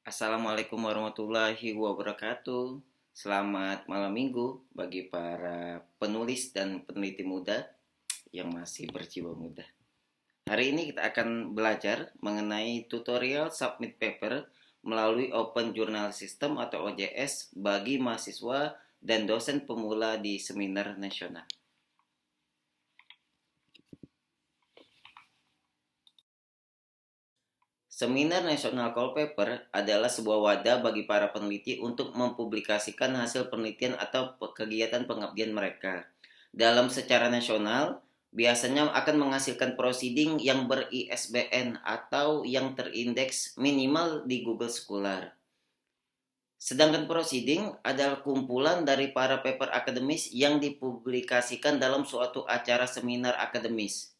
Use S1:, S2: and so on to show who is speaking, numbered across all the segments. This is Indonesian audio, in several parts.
S1: Assalamualaikum warahmatullahi wabarakatuh. Selamat malam minggu bagi para penulis dan peneliti muda yang masih berjiwa muda. Hari ini kita akan belajar mengenai tutorial submit paper melalui Open Journal System atau OJS bagi mahasiswa dan dosen pemula di seminar nasional. Seminar Nasional Call Paper adalah sebuah wadah bagi para peneliti untuk mempublikasikan hasil penelitian atau kegiatan pengabdian mereka. Dalam secara nasional, biasanya akan menghasilkan proceeding yang ber-ISBN atau yang terindeks minimal di Google Scholar. Sedangkan proceeding adalah kumpulan dari para paper akademis yang dipublikasikan dalam suatu acara seminar akademis.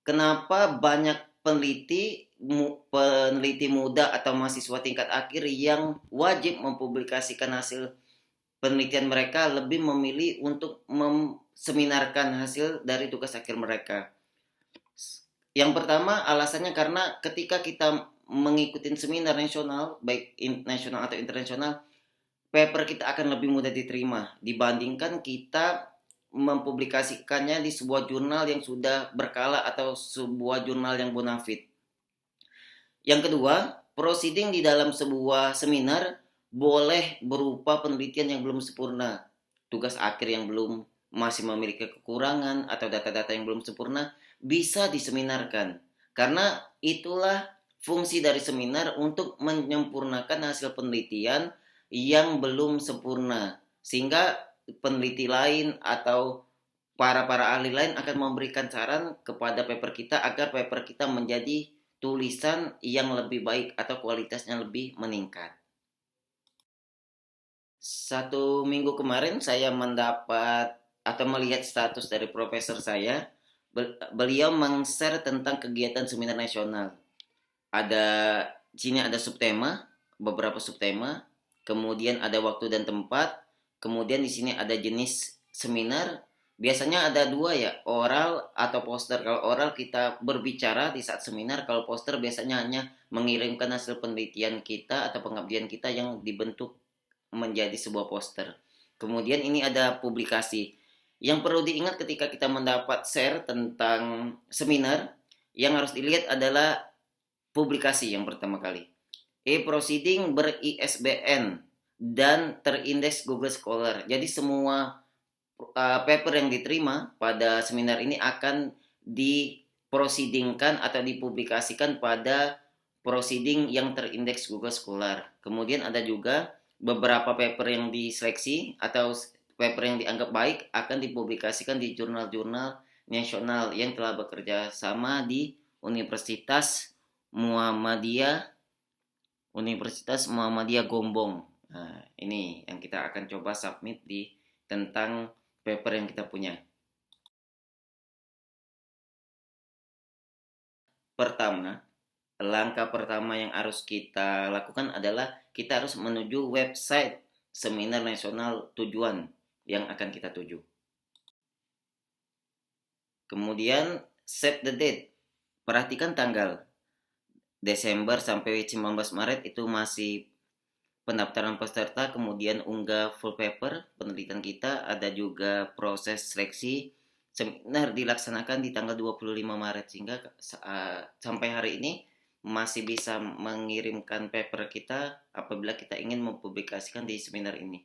S1: Kenapa banyak peneliti muda atau mahasiswa tingkat akhir yang wajib mempublikasikan hasil penelitian mereka lebih memilih untuk seminarkan hasil dari tugas akhir mereka? Yang pertama alasannya karena ketika kita mengikuti seminar nasional, baik nasional atau internasional, paper kita akan lebih mudah diterima dibandingkan kita mempublikasikannya di sebuah jurnal yang sudah berkala atau sebuah jurnal yang bonafit. Yang kedua, proceeding di dalam sebuah seminar boleh berupa penelitian yang belum sempurna, tugas akhir yang belum masih memiliki kekurangan atau data-data yang belum sempurna bisa diseminarkan. Karena itulah fungsi dari seminar untuk menyempurnakan hasil penelitian yang belum sempurna. Sehingga peneliti lain atau para ahli lain akan memberikan saran kepada paper kita agar paper kita menjadi tulisan yang lebih baik atau kualitasnya lebih meningkat. Satu minggu kemarin saya mendapat atau melihat status dari profesor saya. Beliau meng-share tentang kegiatan seminar nasional. Ada sini ada subtema, beberapa subtema, kemudian ada waktu dan tempat, kemudian di sini ada jenis seminar. Biasanya ada dua ya, oral atau poster. Kalau oral kita berbicara di saat seminar, kalau poster biasanya hanya mengirimkan hasil penelitian kita atau pengabdian kita yang dibentuk menjadi sebuah poster. Kemudian ini ada publikasi. Yang perlu diingat ketika kita mendapat share tentang seminar, yang harus dilihat adalah publikasi yang pertama kali. E-proceeding ber-ISBN dan terindeks Google Scholar. Jadi semua paper yang diterima pada seminar ini akan diproceedingkan atau dipublikasikan pada proceeding yang terindeks Google Scholar. Kemudian ada juga beberapa paper yang diseleksi atau paper yang dianggap baik akan dipublikasikan di jurnal-jurnal nasional yang telah bekerja sama di Universitas Muhammadiyah Gombong. Nah, ini yang kita akan coba submit di tentang paper yang kita punya. Pertama, langkah pertama yang harus kita lakukan adalah kita harus menuju website seminar nasional tujuan yang akan kita tuju. Kemudian set the date. Perhatikan tanggal. Desember sampai 19 Maret itu masih pendaftaran peserta, kemudian unggah full paper penelitian kita, ada juga proses seleksi. Seminar dilaksanakan di tanggal 25 Maret sehingga sampai hari ini masih bisa mengirimkan paper kita apabila kita ingin mempublikasikan di seminar ini.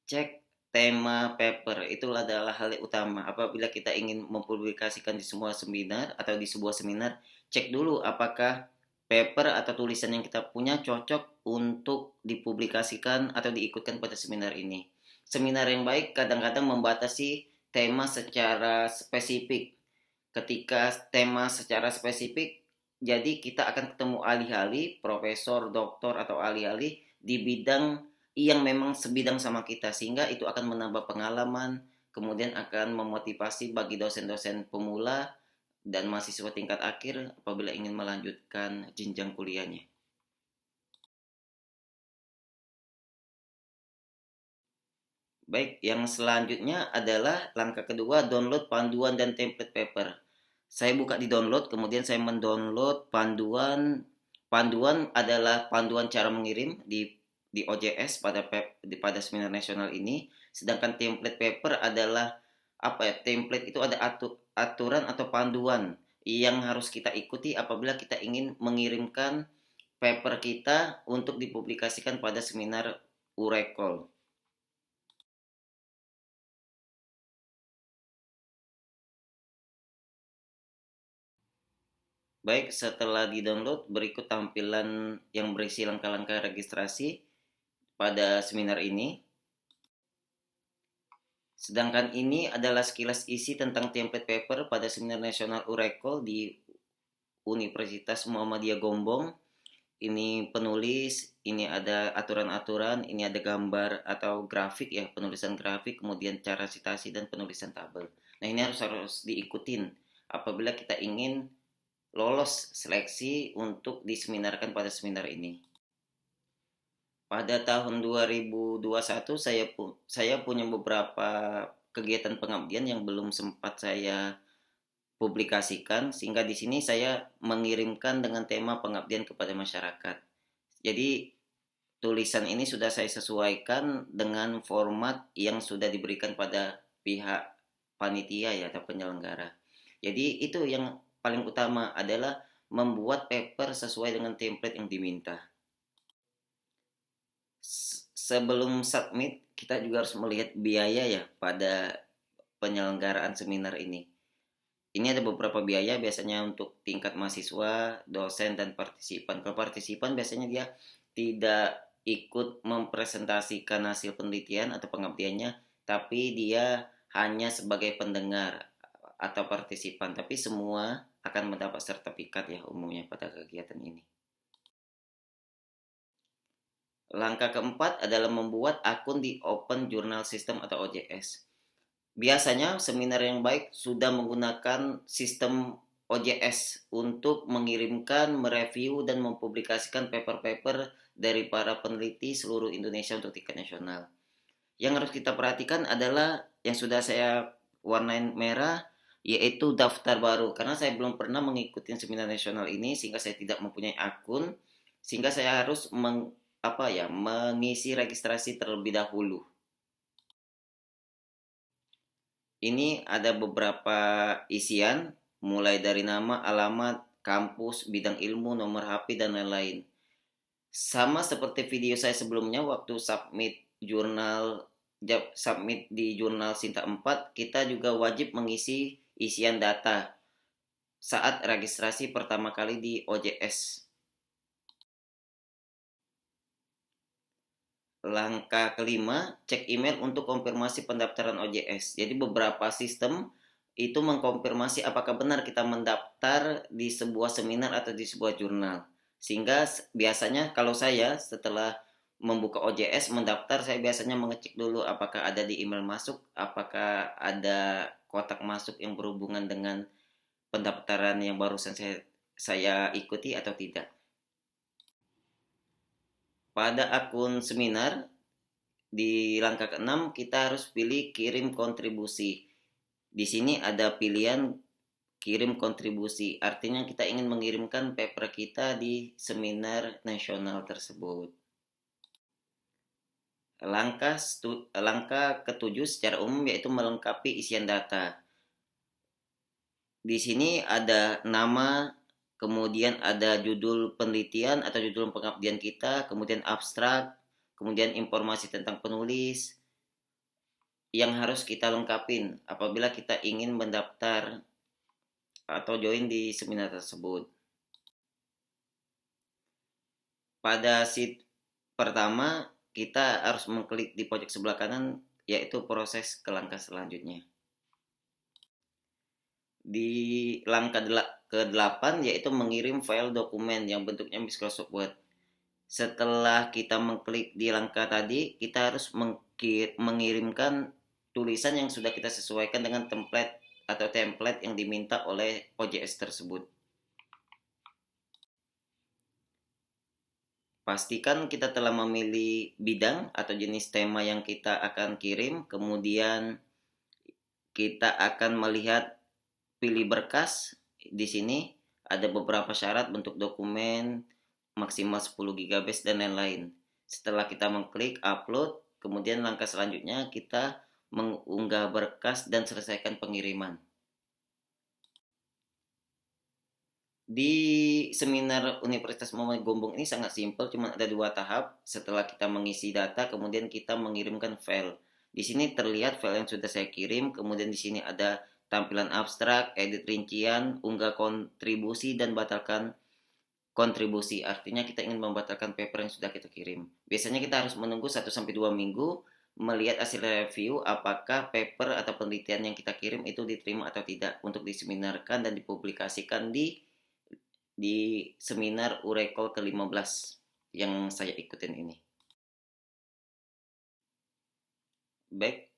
S1: Cek tema paper, itulah adalah hal utama. Apabila kita ingin mempublikasikan di semua seminar atau di sebuah seminar, cek dulu apakah paper atau tulisan yang kita punya cocok untuk dipublikasikan atau diikutkan pada seminar ini. Seminar yang baik kadang-kadang membatasi tema secara spesifik. Ketika tema secara spesifik, jadi kita akan ketemu ahli-ahli, profesor, doktor, atau ahli-ahli di bidang yang memang sebidang sama kita, sehingga itu akan menambah pengalaman, kemudian akan memotivasi bagi dosen-dosen pemula dan mahasiswa tingkat akhir apabila ingin melanjutkan jenjang kuliahnya. Baik, yang selanjutnya adalah langkah kedua, download panduan dan template paper. Saya buka di download, kemudian saya mendownload panduan. Panduan adalah panduan cara mengirim di OJS pada seminar nasional ini. Sedangkan template paper adalah apa ya? Template itu ada aturan atau panduan yang harus kita ikuti apabila kita ingin mengirimkan paper kita untuk dipublikasikan pada seminar URECOL. Baik, setelah di-download, berikut tampilan yang berisi langkah-langkah registrasi pada seminar ini. Sedangkan ini adalah sekilas isi tentang template paper pada seminar nasional URECOL di Universitas Muhammadiyah Gombong. Ini penulis, ini ada aturan-aturan, ini ada gambar atau grafik ya, penulisan grafik, kemudian cara citasi dan penulisan tabel. Nah, ini harus diikutin apabila kita ingin lolos seleksi untuk diseminarkan pada seminar ini. Pada tahun 2021 saya punya beberapa kegiatan pengabdian yang belum sempat saya publikasikan, sehingga di sini saya mengirimkan dengan tema pengabdian kepada masyarakat. Jadi tulisan ini sudah saya sesuaikan dengan format yang sudah diberikan pada pihak panitia ya atau penyelenggara. Jadi itu yang paling utama adalah membuat paper sesuai dengan template yang diminta. Sebelum submit, kita juga harus melihat biaya ya pada penyelenggaraan seminar ini. Ini ada beberapa biaya biasanya untuk tingkat mahasiswa, dosen, dan partisipan. Kalau partisipan biasanya dia tidak ikut mempresentasikan hasil penelitian atau pengabdiannya, tapi dia hanya sebagai pendengar atau partisipan. Tapi semua akan mendapat sertifikat ya umumnya pada kegiatan ini. Langkah keempat adalah membuat akun di Open Journal System atau OJS. Biasanya seminar yang baik sudah menggunakan sistem OJS untuk mengirimkan, mereview, dan mempublikasikan paper-paper dari para peneliti seluruh Indonesia untuk tingkat nasional. Yang harus kita perhatikan adalah yang sudah saya warnain merah, yaitu daftar baru. Karena saya belum pernah mengikuti seminar nasional ini, sehingga saya tidak mempunyai akun, sehingga saya harus mengisi registrasi terlebih dahulu. Ini ada beberapa isian, mulai dari nama, alamat, kampus, bidang ilmu, nomor HP, dan lain-lain. Sama seperti video saya sebelumnya waktu submit di jurnal Sinta 4, kita juga wajib mengisi isian data saat registrasi pertama kali di OJS. Langkah kelima, cek email untuk konfirmasi pendaftaran OJS. Jadi beberapa sistem itu mengkonfirmasi apakah benar kita mendaftar di sebuah seminar atau di sebuah jurnal. Sehingga biasanya kalau saya setelah membuka OJS mendaftar, saya biasanya mengecek dulu apakah ada di email masuk, apakah ada kotak masuk yang berhubungan dengan pendaftaran yang barusan saya ikuti atau tidak. Pada akun seminar, di langkah ke-6 kita harus pilih kirim kontribusi. Di sini ada pilihan kirim kontribusi, artinya kita ingin mengirimkan paper kita di seminar nasional tersebut. Langkah ke-7 secara umum yaitu melengkapi isian data. Di sini ada nama, kemudian ada judul penelitian atau judul pengabdian kita, kemudian abstrak, kemudian informasi tentang penulis yang harus kita lengkapin apabila kita ingin mendaftar atau join di seminar tersebut. Pada sheet pertama, kita harus mengklik di pojok sebelah kanan, yaitu proses ke langkah selanjutnya. Di langkah ke-8 yaitu mengirim file dokumen yang bentuknya Microsoft Word. Setelah kita mengklik di langkah tadi, kita harus mengirimkan tulisan yang sudah kita sesuaikan dengan template yang diminta oleh OJS tersebut. Pastikan kita telah memilih bidang atau jenis tema yang kita akan kirim, kemudian kita akan melihat pilih berkas, di sini ada beberapa syarat bentuk dokumen, maksimal 10 GB dan lain-lain. Setelah kita mengklik upload, kemudian langkah selanjutnya kita mengunggah berkas dan selesaikan pengiriman. Di seminar Universitas Muhammad Gombong ini sangat simpel, cuma ada 2 tahap. Setelah kita mengisi data, kemudian kita mengirimkan file. Di sini terlihat file yang sudah saya kirim, kemudian di sini ada tampilan abstrak, edit rincian, unggah kontribusi, dan batalkan kontribusi. Artinya kita ingin membatalkan paper yang sudah kita kirim. Biasanya kita harus menunggu 1-2 minggu melihat hasil review apakah paper atau penelitian yang kita kirim itu diterima atau tidak untuk diseminarkan dan dipublikasikan di seminar Urekol ke-15 yang saya ikutin ini.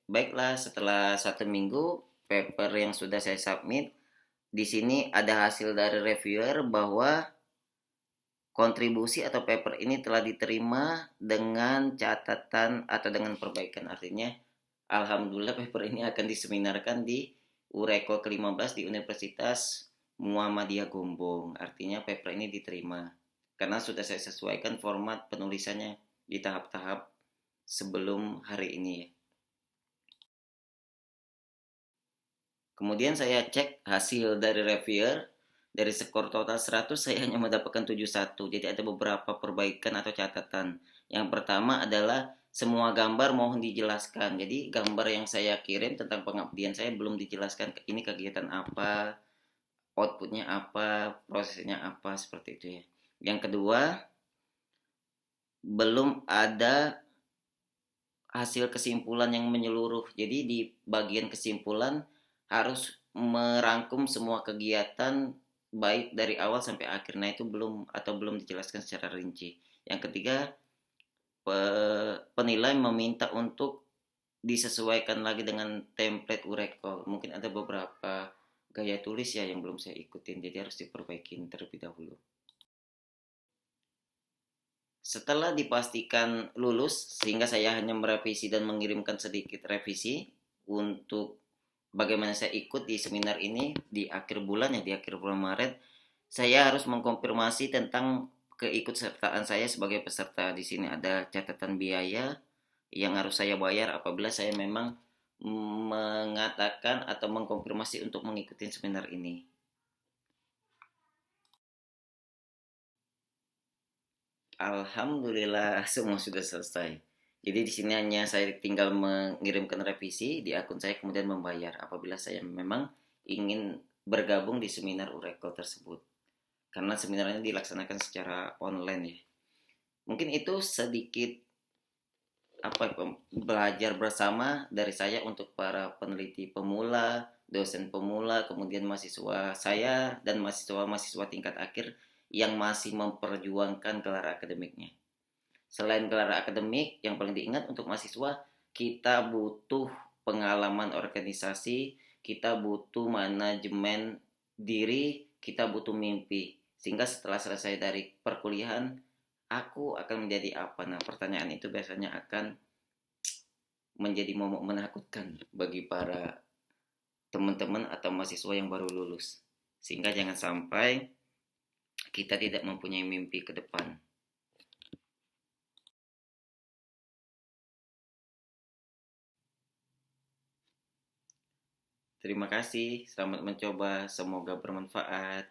S1: Baiklah, setelah 1 minggu paper yang sudah saya submit, di sini ada hasil dari reviewer bahwa kontribusi atau paper ini telah diterima dengan catatan atau dengan perbaikan. Artinya, alhamdulillah paper ini akan diseminarkan di Urekol ke-15 di Universitas Muhammadiyah Gombong. Artinya paper ini diterima karena sudah saya sesuaikan format penulisannya di tahap-tahap sebelum hari ini ya. Kemudian saya cek hasil dari reviewer. Dari skor total 100 saya hanya mendapatkan 71. Jadi ada beberapa perbaikan atau catatan. Yang pertama adalah semua gambar mohon dijelaskan. Jadi gambar yang saya kirim tentang pengabdian saya belum dijelaskan ini kegiatan apa, outputnya apa, prosesnya apa, seperti itu ya. Yang kedua, belum ada hasil kesimpulan yang menyeluruh. Jadi di bagian kesimpulan harus merangkum semua kegiatan baik dari awal sampai akhir. Nah, itu belum dijelaskan secara rinci. Yang ketiga, penilai meminta untuk disesuaikan lagi dengan template Urekol. Mungkin ada beberapa gaya tulis ya yang belum saya ikutin, jadi harus diperbaiki terlebih dahulu. Setelah dipastikan lulus, sehingga saya hanya merevisi dan mengirimkan sedikit revisi untuk bagaimana saya ikut di seminar ini di akhir bulan ya, di akhir bulan Maret, saya harus mengkonfirmasi tentang keikutsertaan saya sebagai peserta. Di sini ada catatan biaya yang harus saya bayar apabila saya memang mengatakan atau mengkonfirmasi untuk mengikuti seminar ini. Alhamdulillah semua sudah selesai. Jadi di sini hanya saya tinggal mengirimkan revisi di akun saya kemudian membayar apabila saya memang ingin bergabung di seminar Urekol tersebut. Karena seminarnya dilaksanakan secara online ya. Mungkin itu sedikit belajar bersama dari saya untuk para peneliti pemula, dosen pemula, kemudian mahasiswa saya dan mahasiswa tingkat akhir yang masih memperjuangkan gelar akademiknya. Selain gelar akademik, yang paling diingat untuk mahasiswa, kita butuh pengalaman organisasi, kita butuh manajemen diri, kita butuh mimpi. Sehingga setelah selesai dari perkuliahan, aku akan menjadi apa? Nah, pertanyaan itu biasanya akan menjadi momok menakutkan bagi para teman-teman atau mahasiswa yang baru lulus. Sehingga jangan sampai kita tidak mempunyai mimpi ke depan. Terima kasih, selamat mencoba, semoga bermanfaat.